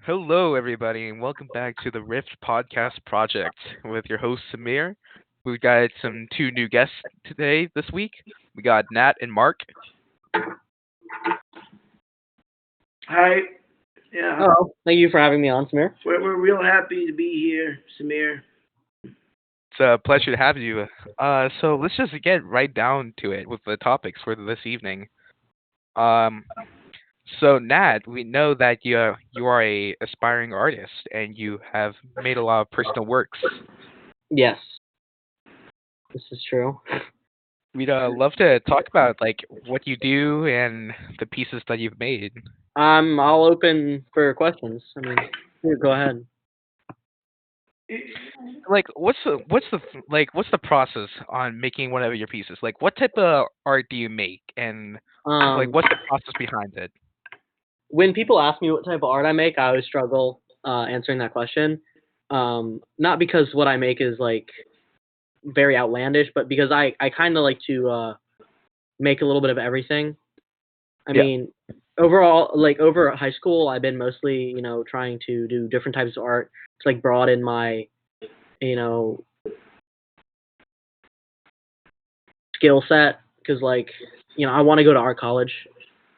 Hello, everybody, and welcome back to the Rift Podcast Project with your host Samir. We've got some two new guests today this week. We got Nat and Mark. Hi. Yeah, Oh, thank you for having me on, Samir. we're real happy to be here, Samir. It's a pleasure to have you. So let's just get right down to it with the topics for this evening. Um, so Nat, we know that you are a aspiring artist and you have made a lot of personal works. Yes, this is true. We'd love to talk about like what you do and the pieces that you've made. I'm all open for questions. Here, go ahead. Like, what's the process on making one of your pieces? Like, what type of art do you make, and like, Um, what's the process behind it? when people ask me what type of art I make, I always struggle answering that question. Not because what I make is like very outlandish, but because I kind of like to make a little bit of everything. I Yeah. mean, overall, like over high school, I've been mostly, trying to do different types of art to like broaden my, you know, skill set. Because like, I want to go to art college,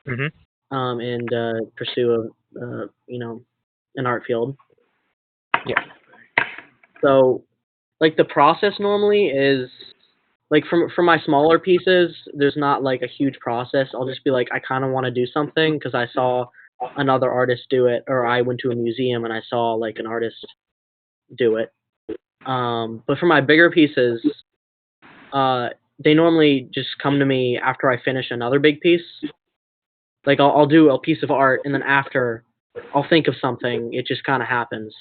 Mhm. and pursue an art field. Yeah. So, like the process normally is like for my smaller pieces, there's not like a huge process. I'll just be like, I kind of want to do something because I saw another artist do it, or I went to a museum and I saw like an artist do it. But for my bigger pieces, uh, they normally just come to me after I finish another big piece. Like I'll do a piece of art, and then after I'll think of something. It just kind of happens.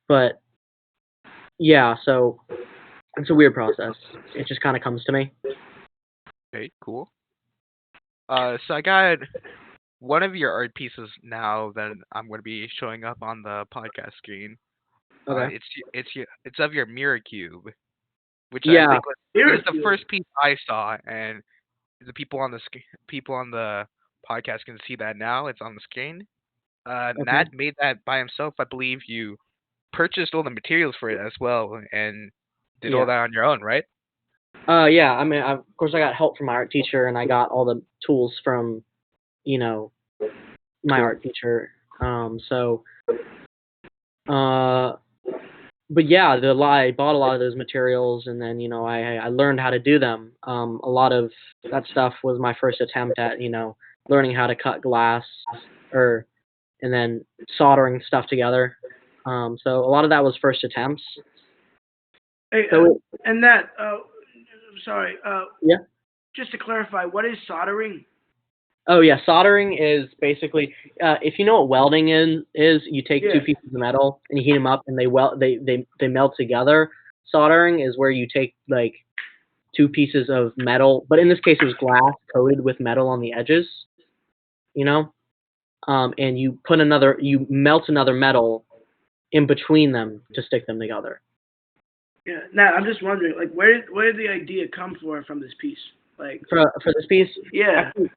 But yeah, so it's a weird process. It just kind of comes to me. Okay. Cool. So I got one of your art pieces now that I'm going to be showing up on the podcast screen. Okay. It's of your mirror cube, which I Yeah. think was the Miracle. first piece I saw, and the people on the podcast can see that now. It's on the screen. Okay. Nat made that by himself. I believe you purchased all the materials for it as well and did all Yeah. that on your own, right? Yeah. Of course, I got help from my art teacher, and I got all the tools from you know my Cool. art teacher. So, uh, but yeah, I bought a lot of those materials, and then I learned how to do them. A lot of that stuff was my first attempt at learning how to cut glass, or and then soldering stuff together. So a lot of that was first attempts. Hey, So and that. Sorry. yeah. Just to clarify, what is soldering? Oh yeah, soldering is basically if you know what welding is you take two Yeah. pieces of metal and you heat them up and they melt together. Soldering is where you take like two pieces of metal, but in this case it was glass coated with metal on the edges, you know, and you melt another metal in between them to stick them together. Yeah. Now I'm just wondering, like, where did the idea come from this piece? Like, For this piece, yeah. actually,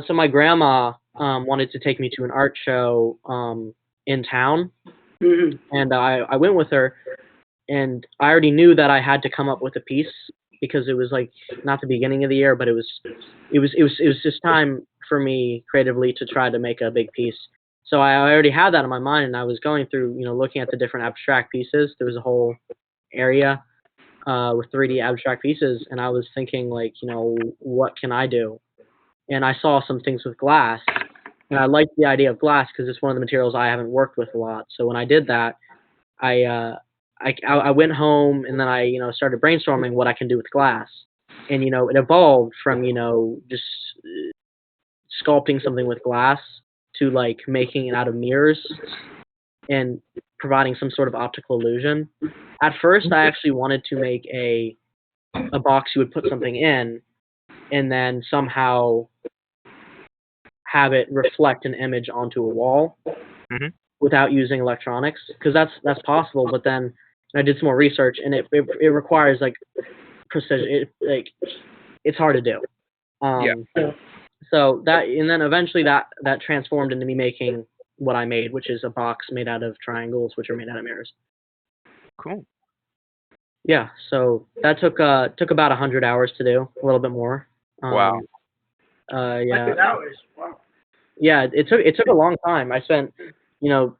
so my grandma wanted to take me to an art show in town, Mhm. and I went with her, and I already knew that I had to come up with a piece because it was like not the beginning of the year, but it was just time for me creatively to try to make a big piece. So I already had that in my mind, and I was going through, looking at the different abstract pieces. There was a whole area with 3D abstract pieces, and I was thinking like, what can I do? And I saw some things with glass, and I liked the idea of glass because it's one of the materials I haven't worked with a lot. So when I did that, I I went home and then I started brainstorming what I can do with glass, and it evolved from just sculpting something with glass to like making it out of mirrors and providing some sort of optical illusion. At first, I actually wanted to make a box you would put something in, and then somehow have it reflect an image onto a wall Mhm. without using electronics, because that's possible. But then I did some more research, and it requires like precision. It's hard to do. Yeah. Um, So that, and then eventually that transformed into me making what I made, which is a box made out of triangles, which are made out of mirrors. Cool. Yeah, so that took about 100 hours to do, a little bit more. Wow. Yeah. 100 hours. Wow. Yeah, it took a long time. I spent, you know,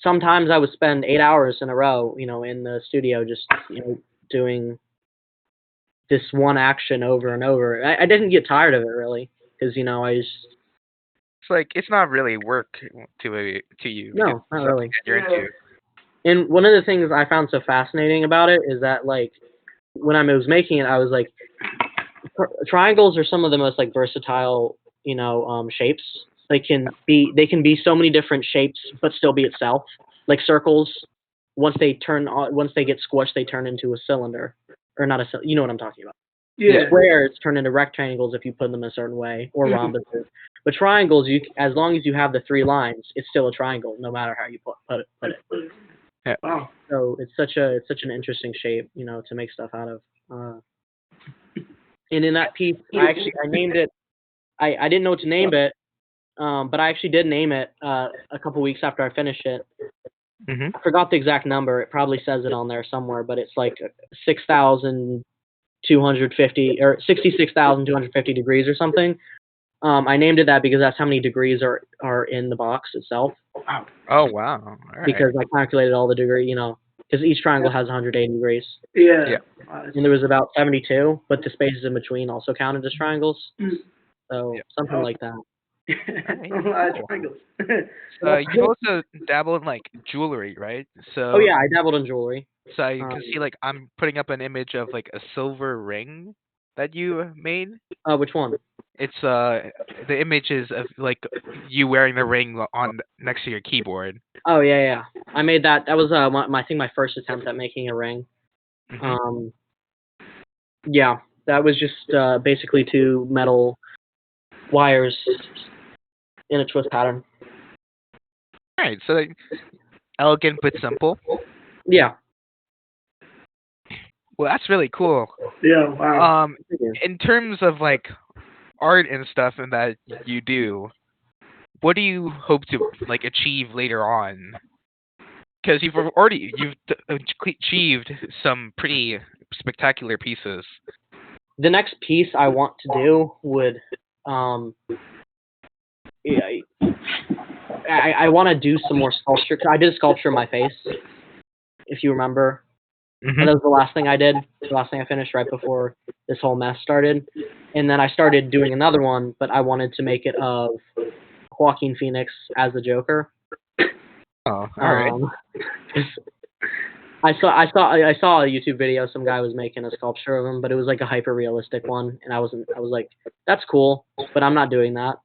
sometimes I would spend 8 hours in a row, in the studio, just, doing this one action over and over. I didn't get tired of it really, because I just It's like it's not really work to you because no, not it's something really. that you're Yeah. into. And one of the things I found so fascinating about it is that, like, when I was making it, I was like, triangles are some of the most like versatile, shapes. They can be so many different shapes, but still be itself. Like circles, once they get squished, they turn into a cylinder, or not a cylinder. You know what I'm talking about. Yeah. Squares turn into rectangles if you put them a certain way, or Mhm. rhombuses. But triangles, as long as you have the 3 lines, it's still a triangle, no matter how you put it. Yeah. Wow. So it's such an interesting shape, to make stuff out of. And in that piece, I named it. I didn't know what to name it, but I actually did name it a couple weeks after I finished it. Mhm. I forgot the exact number. It probably says it on there somewhere, but it's like 6,250 or 66,250 degrees or something. I named it that because that's how many degrees are in the box itself. Wow. Oh wow. All right. Because I calculated all the degree, because each triangle has 180 degrees, Yeah. Yeah. Wow, and there was about 72, but the spaces in between also counted as triangles. Mm. So Yeah. something Oh. like that. Alright, A lot of cool. triangles. You've also dabbled in like jewelry, right? Oh yeah, I dabbled in jewelry. So I can Um, see like I'm putting up an image of like a silver ring that you made. Which one? It's the image is of like you wearing the ring on next to your keyboard. Oh yeah. I made that. That was I think my first attempt at making a ring. Mhm. Yeah, that was just basically 2 metal wires in a twist pattern. All right, so like, elegant but simple. Yeah. Well, that's really cool. Yeah. Wow. In terms of like art and stuff and that you do, what do you hope to like achieve later on? Because you've achieved some pretty spectacular pieces. The next piece I want to do would, yeah, I want to do some more sculpture. 'Cause I did a sculpture of my face, if you remember. Mhm. That was the last thing I did, the last thing I finished right before this whole mess started. And then I started doing another one, but I wanted to make it of Joaquin Phoenix as the Joker. Oh, all right. 'Cause I saw a YouTube video. Some guy was making a sculpture of him, but it was like a hyper realistic one, and I was like, that's cool, but I'm not doing that.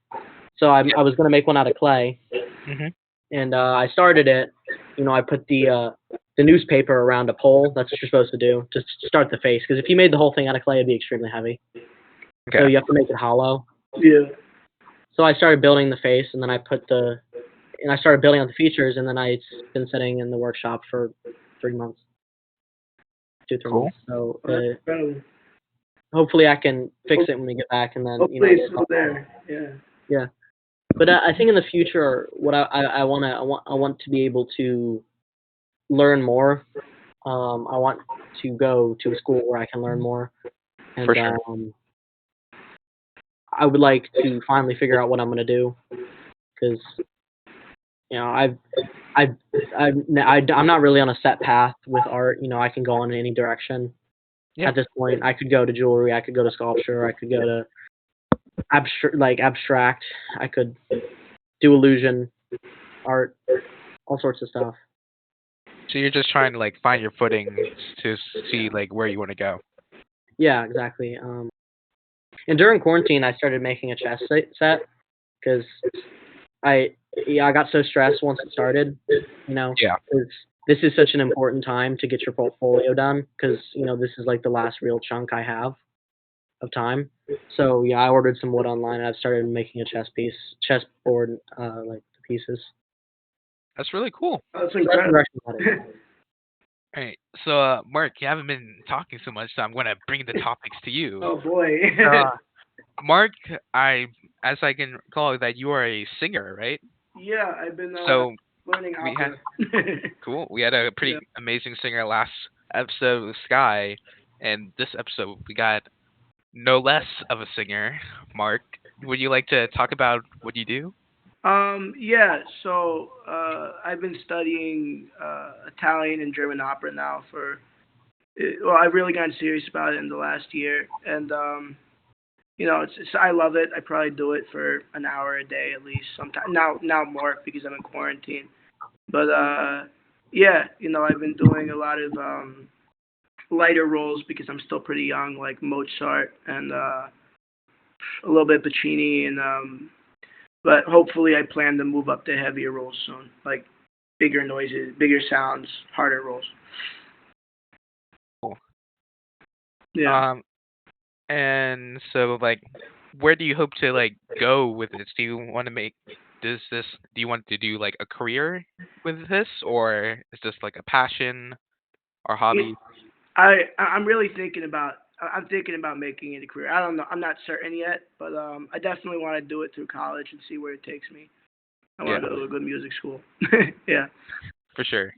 So I was gonna make one out of clay, Mhm. and I started it. I put the newspaper around a pole. That's what you're supposed to do to start the face. Because if you made the whole thing out of clay, it'd be extremely heavy. So Okay. you have to make it hollow. Yeah. So I started building the face, and then I started building out the features, and then I've been sitting in the workshop for 3 months, 2, 3 Cool. months. So Well, that's incredible. hopefully I can fix it when we get back, and then Hopefully it's still there. Yeah. Yeah. But I think in the future, what I want to be able to learn more. I want to go to a school where I can learn more, and For sure. I would like to finally figure out what I'm gonna do, because I'm not really on a set path with art. I can go in any direction. Yeah. At this point, I could go to jewelry, I could go to sculpture, I could go to abstract, I could do illusion art, all sorts of stuff. So you're just trying to like find your footing to see like where you want to go. Yeah, exactly. And during quarantine, I started making a chess set because I got so stressed once it started. Yeah. 'Cause this is such an important time to get your portfolio done, because this is like the last real chunk I have of time. So yeah, I ordered some wood online, and I've started making a chessboard, like the pieces. That's really cool. That's So that's the incredible. direction I'm headed. All right. So Mark, you haven't been talking so much, so I'm gonna bring the topics to you. Oh boy. Uh, Mark, as I can recall that you are a singer, right? Yeah, I've been So learning we had opera. cool. We had a Yeah. pretty amazing singer last episode of Sky, and this episode we got no less of a singer, Mark. Would you like to talk about what you do? Yeah, so I've been studying Italian and German opera now for well, I've really gotten serious about it in the last year, and it's I love it. I probably do it for an hour a day at least. Sometimes now more because I'm in quarantine. But yeah, I've been doing a lot of lighter roles because I'm still pretty young, like Mozart and a little bit Puccini, and but hopefully I plan to move up to heavier roles soon, like bigger noises, bigger sounds, harder roles. Cool. Yeah. Um, and so like, where do you hope to like go with this? Do you want to make does this? Do you want to do like a career with this, or is this like a passion or It, hobby? I'm really thinking about I'm thinking about making it a career. I don't know. I'm not certain yet, but I definitely want to do it through college and see where it takes me. I want Yeah, to go to a good music school. Yeah. for sure.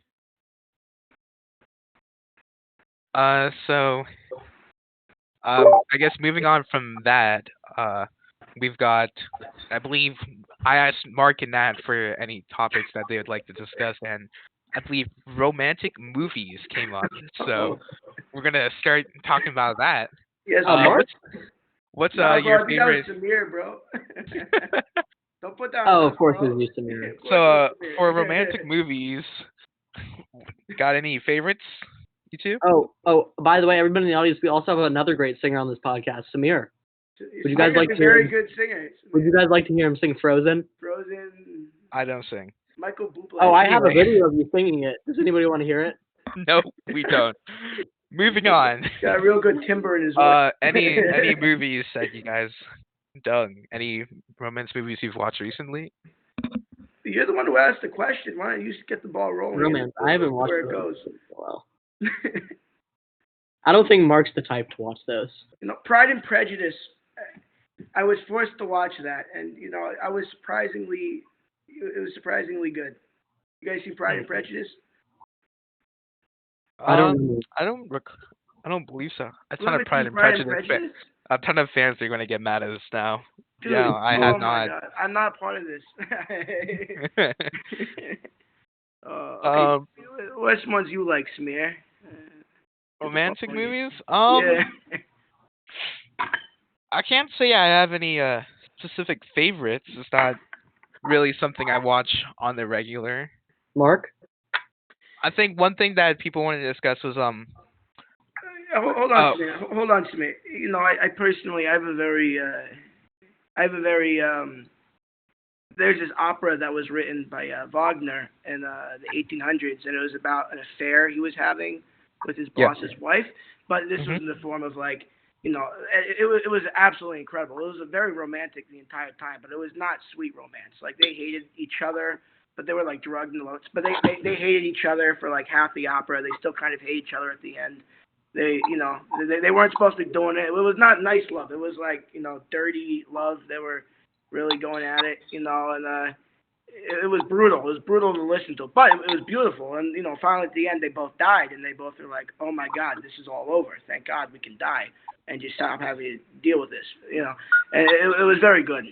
So I guess moving on from that, uh, we've got, I believe, I asked Mark and Nat for any topics that they would like to discuss, and I believe romantic movies came up. So Oh. we're gonna start talking about that. Yes, Uh, man. Mark? what's No, bro. your I think that was favorite? Samir, bro. Don't put that on Oh, us, of course bro. it was Samir. Of course So it for was romantic Samir. movies, got any favorites? You two? Oh, by the way, everybody in the audience, we also have another great singer on this podcast, Samir. Would you guys Samir's like a to hear very him? good singer. Would you Samir. guys like to hear him sing Frozen? Frozen, I don't sing. Michael Bublé. Oh, I have a Anyway, video of you singing it. Does anybody want to hear it? no, we don't. Moving on. Got a real good timbre in his voice. Any movies that you guys done? Any romance movies you've watched recently? You're the one who asked the question. Why don't you just get the ball rolling? Romance. And I haven't see watched where it those goes. in a while. I don't think Mark's the type to watch those. Pride and Prejudice. I was forced to watch that, and I was it was surprisingly good. You guys see Pride and Prejudice? I don't Um, know. I don't I don't believe so. A You ton of haven't Pride seen and Pride and Prejudice. Prejudice? A ton of fans are going to get mad at us now. Dude, Yeah, I oh have my not. god, I'm not part of this. Okay, um, which ones you like, Smear? Get the ball romantic rolling. movies? Yeah. I can't say I have any specific favorites. It's not really something I watch on the regular. Mark? I think one thing that people wanted to discuss was Hold on, oh Smear. Hold on, Smear. I personally, I have a very there's this opera that was written by Wagner in the 1800s, and it was about an affair he was having with his yeah. boss's wife. But this was Mhm. in the form of like, it was absolutely incredible. It was very romantic the entire time, but it was not sweet romance. Like they hated each other, but they were like drugged in the but they hated each other for like half the opera. They still kind of hate each other at the end. They weren't supposed to be doing it. It was not nice love. It was like dirty love. They were really going at it, and it was brutal. It was brutal to listen to, but it was beautiful. And finally at the end, they both died, and they both were like, "Oh my God, this is all over. Thank God we can die and just stop having to deal with this." And it was very good.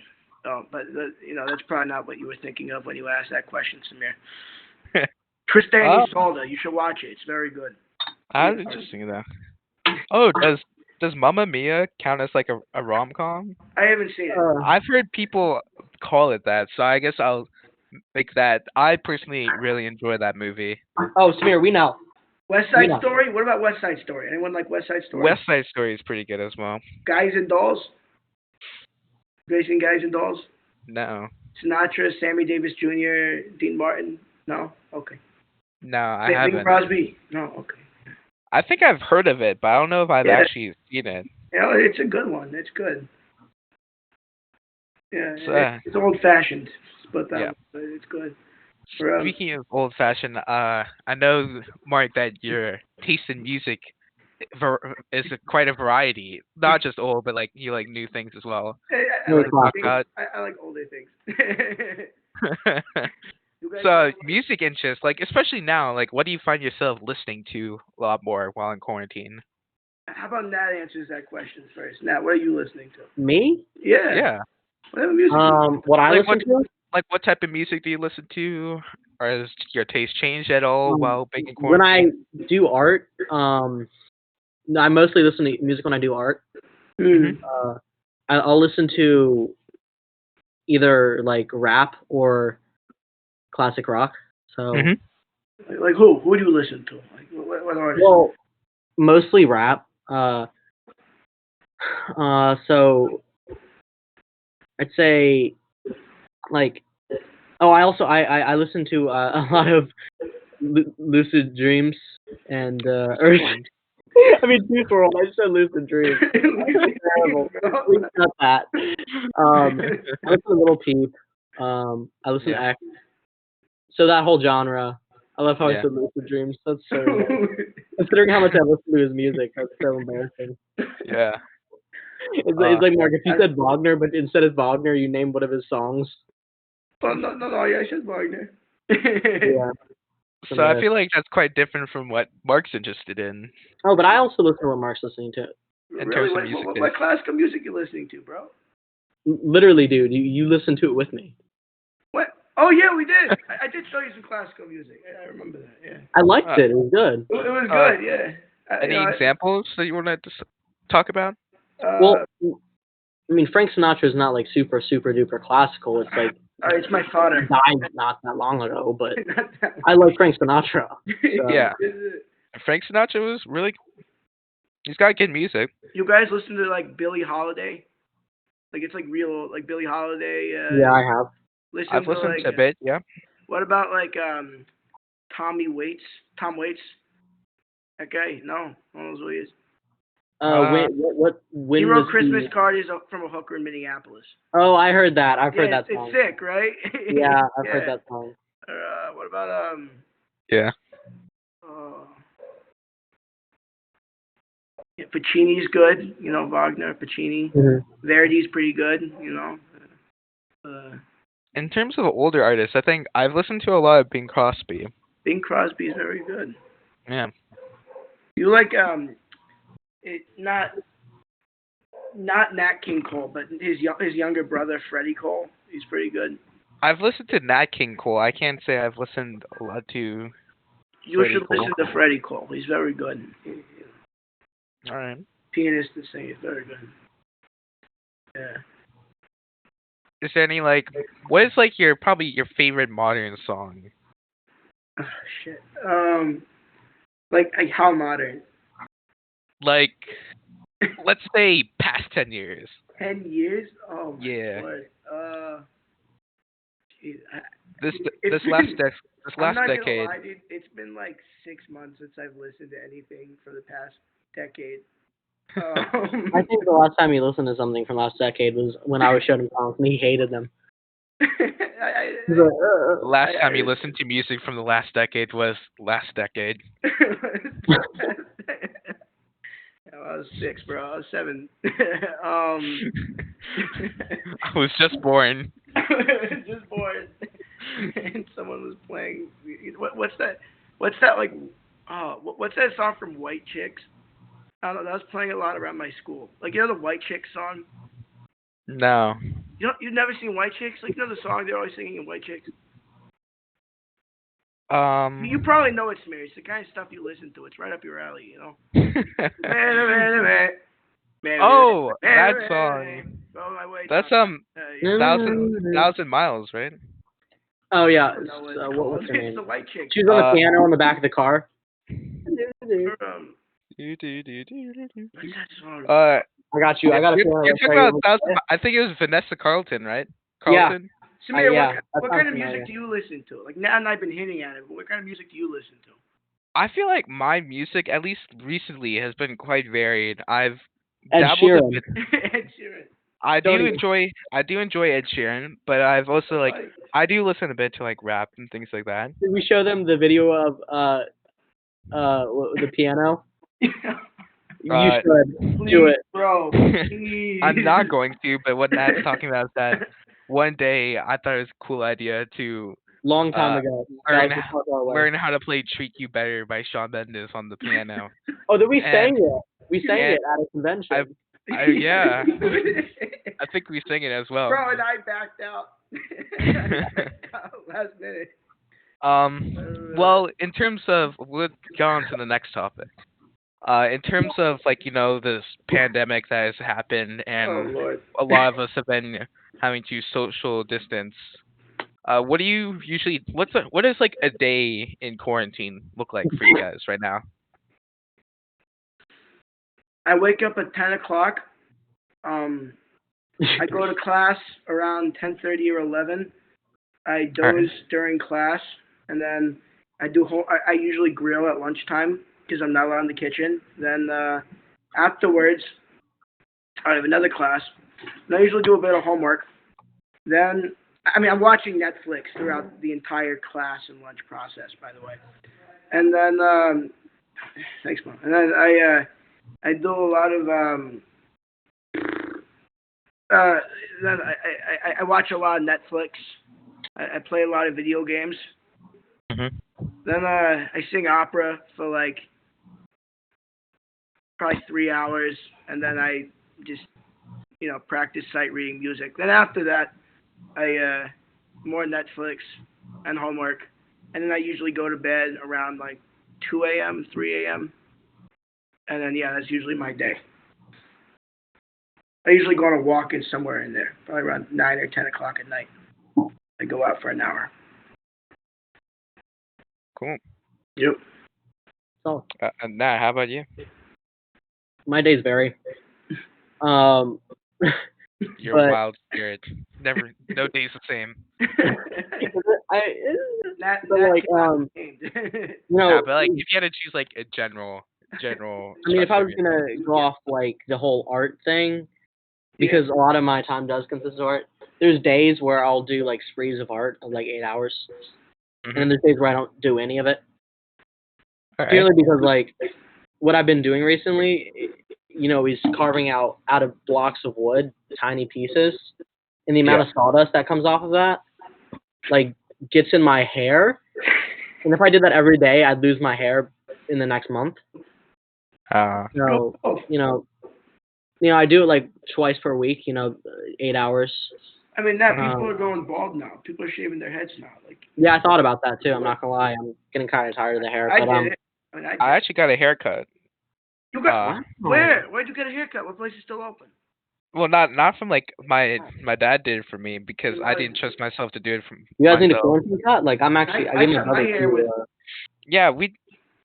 But that's probably not what you were thinking of when you asked that question, Samir. Tristani um, Solda, you should watch it. It's very good. that's interesting though. Oh, does Mamma Mia count as like a rom com? I haven't seen it. I've heard people call it that, so I guess I'll make that. I personally really enjoy that movie. Oh, Samir, we know. West Side Yeah. Story. What about West Side Story? Anyone like West Side Story? West Side Story is pretty good as well. Guys and Dolls. You guys seen Guys and Dolls? No, Sinatra, Sammy Davis Jr., Dean Martin. No. Okay. no, I Bing haven't. Crosby. No. Okay. I think I've heard of it, but I don't know if I've Yeah. actually seen it. It's a good one. It's good. Yeah. So, It's old fashioned, but yeah. but it's good. For, Speaking of old fashioned, I know Mark that your taste in music is quite a variety. Not just old, but like you like new things as well. I Really like Talk classic. about I like older things. You guys so know, music interests, like especially now, like what do you find yourself listening to a lot more while in quarantine? how about Nat answers that question first? Nat, what are you listening to? Me? Yeah, Yeah. whatever music. What I Like listen to? what type of music do you listen to? Or has your taste changed at all Um, while being in when I quarantine? do art, no, I mostly listen to music when I do art. Hmm. Uh, I'll listen to either like rap or classic rock. So, Mhm. Like who? Who do you listen to? Like what artists? well, mostly rap. So I'd say like, oh, I listen to a lot of Lucid Dreams and or I mean Juice WRLD. I just said Lucid Dreams. Terrible. Please cut that. I listen to Little Peep. I listen to Yeah. X. So that whole genre. I love how I Yeah. said Lucid Dreams. That's so embarrassing. Considering how much I listen to his music, that's so embarrassing. Yeah. It's Uh like Mark, if you said Wagner, but instead of Wagner, you named one of his songs. Oh no, yeah, I said Wagner. Yeah, it's so I embarrassing. feel like that's quite different from what Mark's interested in Oh, but I also listen to what Mark's listening to. in Really? terms of music What taste. classical music you listening to, bro? Literally, dude, you listen to it with me. What? Oh yeah, we did. I did show you some classical music. I remember that. Yeah. I liked Uh, it. It was good. It was uh good. Yeah. any examples that you want to talk about? Well, I mean, Frank Sinatra is not like super duper classical. It's like it's my father. died not that long ago, but I like Frank Sinatra. So. Yeah. Frank Sinatra was really he's got good music. You guys listen to like Billie Holiday? Like it's like real like Billie Holiday. Yeah, I have. Listen I've to listened like to a bit, yeah. what about like Tommy Waits? Tom Waits? That guy? No, one of those what he is. Uh When He was wrote Christmas he? Card. He's from a hooker in Minneapolis. Oh, I heard that. I've heard Yeah, that it's song. sick, right? Yeah, I've Yeah. heard that song. What about yeah. uh, yeah, Puccini's good, you know, Wagner, Puccini. Mm-hmm. Verdi's pretty good, you know. Uh, In terms of older artists, I think I've listened to a lot of Bing Crosby. Bing Crosby's very good. Yeah. You like it not Nat King Cole, but his younger brother Freddie Cole. He's pretty good. I've listened to Nat King Cole. I can't say I've listened a lot to You Freddie should Cole. listen to Freddie Cole. He's very good. All right. Pianist and singer, he's very good. Yeah. Is there any like what is like your probably your favorite modern song? Oh, shit. Like how modern? Like let's say past 10 years. 10 years? Oh my Yeah. Lord. Geez, This it's this been- last this I'm last not decade. gonna lie, dude. It's been like 6 months since I've listened to anything for the past decade. I think the last time he listened to something from last decade was when I was showing him songs and he hated them. He's like, The last time you listened to music from the last decade was last decade. I was 6, bro. I was 7. I was just born. Just born, and someone was playing. What's that? What's that like? What's that song from White Chicks? I don't know. That was playing a lot around my school. Like you know the White Chicks song. No. You've never seen White Chicks? Like you know the song they're always singing in White Chicks. You probably know it, Smear. It's the kind of stuff you listen to. It's right up your alley, you know. Oh, that song. Go my way. That's yeah. thousand miles, right? Oh yeah, I don't know what it's what called. was her It's name? the White Chick. She was on the piano in the back of the car. Um, What's that song? I got you. I got a You're piano. talking about thousand. I think it was Vanessa Carlton, right? Carlton. Samir, yeah, what that kind sounds of music familiar. do you listen to? Like now, and I've been hinting at it, but what kind of music do you listen to? I feel like my music, at least recently, has been quite varied. I've Ed dabbled a Sheeran. bit. Ed Sheeran. I do Tony. enjoy Ed Sheeran, but I've also like I do listen a bit to like rap and things like that. Did we show them the video of the piano? You should Please, do it. bro. Please. I'm not going to, but what Nat's talking about is that one day I thought it was a cool idea to Long time Uh, ago. learn That was the fuck our way. learn how to play "Treat You Better" by Shawn Mendes on the piano. Oh, did we and sang it? We sang and it at a convention. yeah, I think we sing it as well. Bro, and I backed out. Last minute. Well, in terms of we'll go on to the next topic. In terms of this pandemic that has happened Oh and Lord. a lot of us have been having to social distance. What do you usually? What does like a day in quarantine look like for you guys right now? I wake up at 10 o'clock. I go to class around 10:30 or 11. I doze during class, and then I do. I usually grill at lunchtime because I'm not allowed in the kitchen. Then afterwards, I have another class, and I usually do a bit of homework. Then, I'm watching Netflix throughout the entire class and lunch process, by the way. And then, thanks, Mom. And then I do a lot of then I watch a lot of Netflix. I play a lot of video games. Mm-hmm. Then I sing opera for like probably 3 hours, and then I just practice sight reading music. Then after that, I more Netflix and homework, and then I usually go to bed around like 2 a.m., 3 a.m. And then that's usually my day. I usually go on a walk in somewhere in there, probably around 9 or 10 o'clock at night. I go out for an hour. Cool. Yep. So And Nat, how about you? my days vary. You're But- a wild spirit. No day's the same. But like Yeah, but like if you had to choose like a general. I mean, if I was gonna go off like the whole art thing, because a lot of my time does consist of art. There's days where I'll do like sprees of art of like 8 hours, and then there's days where I don't do any of it. All right. Purely because like what I've been doing recently, is carving out of blocks of wood tiny pieces, and the amount of sawdust that comes off of that, like gets in my hair. And if I did that every day, I'd lose my hair in the next month. So I do it like twice per week. 8 hours. I mean, now people are going bald now. People are shaving their heads now. Like. Yeah, I thought about that too. I'm not gonna lie. I'm getting kind of tired of the hair. I But did it. I actually got a haircut. You got where? Where'd you get a haircut? What place is still open? Well, not from like my dad did it for me because I didn't trust myself to do it from. You guys need a myself. quarantine cut? Like I'm actually. I gave my brother to. Yeah,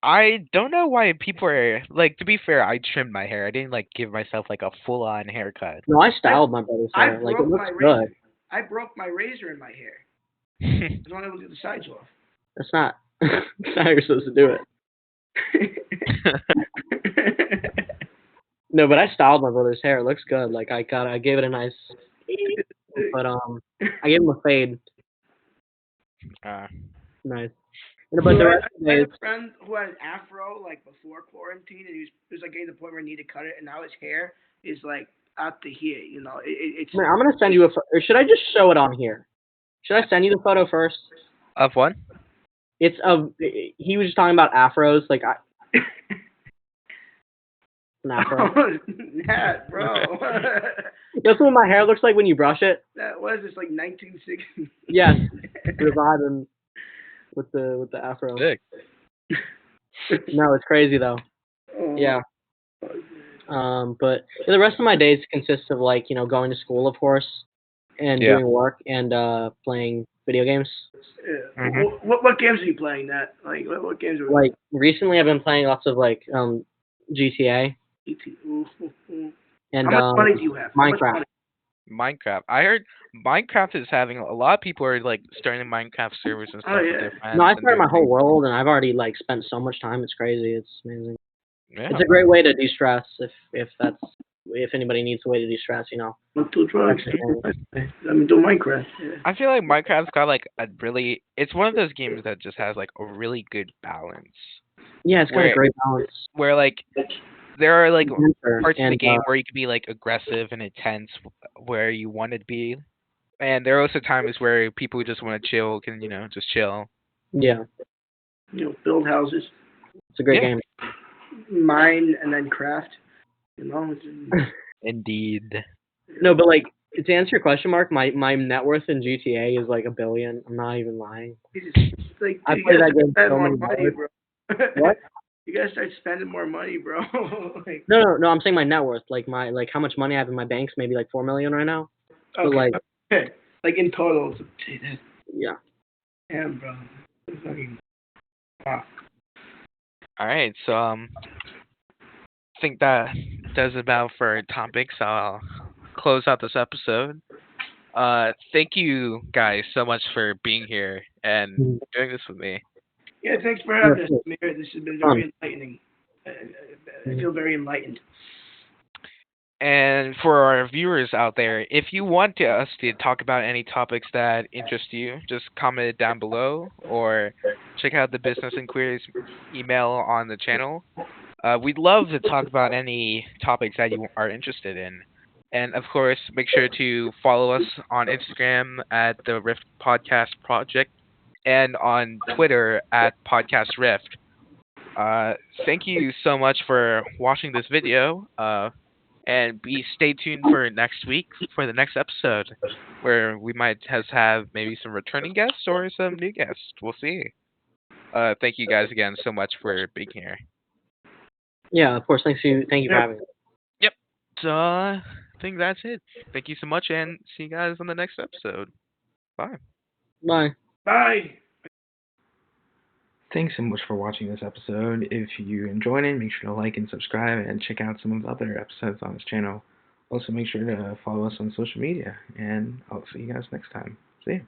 I don't know why people are like. To be fair, I trimmed my hair. I didn't like give myself like a full on haircut. No, I styled my brother's hair. Like it looks good. I broke my razor in my hair. I was not able to get the sides off. That's not. That's not how you're supposed to do it. No, but I styled my brother's hair. It looks good. Like I gave it a nice. But I gave him a fade. Nice. But the rest of the I days, had a friend who had an afro like before quarantine, and he was like getting to the point where he needed to cut it, and now his hair is like out to here. It's. Man, I'm gonna send you or should I just show it on here? Should I send you the photo first? Of what? It's he was just talking about afros, like an afro. Oh, Nat, bro. That's what my hair looks like when you brush it. That was just like 1960. Yes, the vibe and with the afro. Sick. No, it's crazy though. Oh. Yeah. But the rest of my days consists of like going to school, of course, and doing work and playing video games. Yeah. Mm-hmm. What games are you playing, Nat? Like what games are you like recently? I've been playing lots of like GTA. And how much money do you have? Minecraft. I heard Minecraft is having a lot of people are like starting Minecraft servers and stuff. Oh, yeah. With their friends No, I and started my doing whole world, and I've already like spent so much time. It's crazy. It's amazing. Yeah. It's a great way to de-stress if anybody needs a way to de-stress, Not do drugs. I mean, do Minecraft. Yeah. I feel like Minecraft's got like a really. It's one of those games that just has like a really good balance. Yeah, it's got a great balance. Where like there are like Enter, parts of the and game where you can be like aggressive and intense, where you want to be, and there are also times where people who just want to chill can just chill. yeah, Build houses, it's a great Yeah. game. mine, and then craft. Indeed. No, but like to answer your question, Mark, my net worth in GTA is like $1 billion. I'm not even lying. It's like, I you play gotta that game spend so more many money, hours. bro. What? You gotta start spending more money, bro. Like, No. I'm saying my net worth, like how much money I have in my banks, maybe like 4 million right now. But okay, like, like in total, it's yeah. damn, bro. It's fucking wow. All right, so I think that does about for our topics. I'll close out this episode. Thank you guys so much for being here and doing this with me. Yeah, thanks for having us, Yeah. Amir. This has been very enlightening. I feel very enlightened. And for our viewers out there, if you want us to talk about any topics that interest you, just comment it down below or check out the Business Inquiries email on the channel. We'd love to talk about any topics that you are interested in. And of course, make sure to follow us on Instagram at the Rift Podcast Project and on Twitter at Podcast Rift. Thank you so much for watching this video. And stay tuned for next week for the next episode, where we might have maybe some returning guests or some new guests. We'll see. Thank you guys again so much for being here. Yeah, of course. Thank you for having me. Yep. So I think that's it. Thank you so much, and see you guys on the next episode. Bye. Bye. Bye. Thanks so much for watching this episode. If you enjoyed it, make sure to like and subscribe and check out some of the other episodes on this channel. Also, make sure to follow us on social media, and I'll see you guys next time. See ya.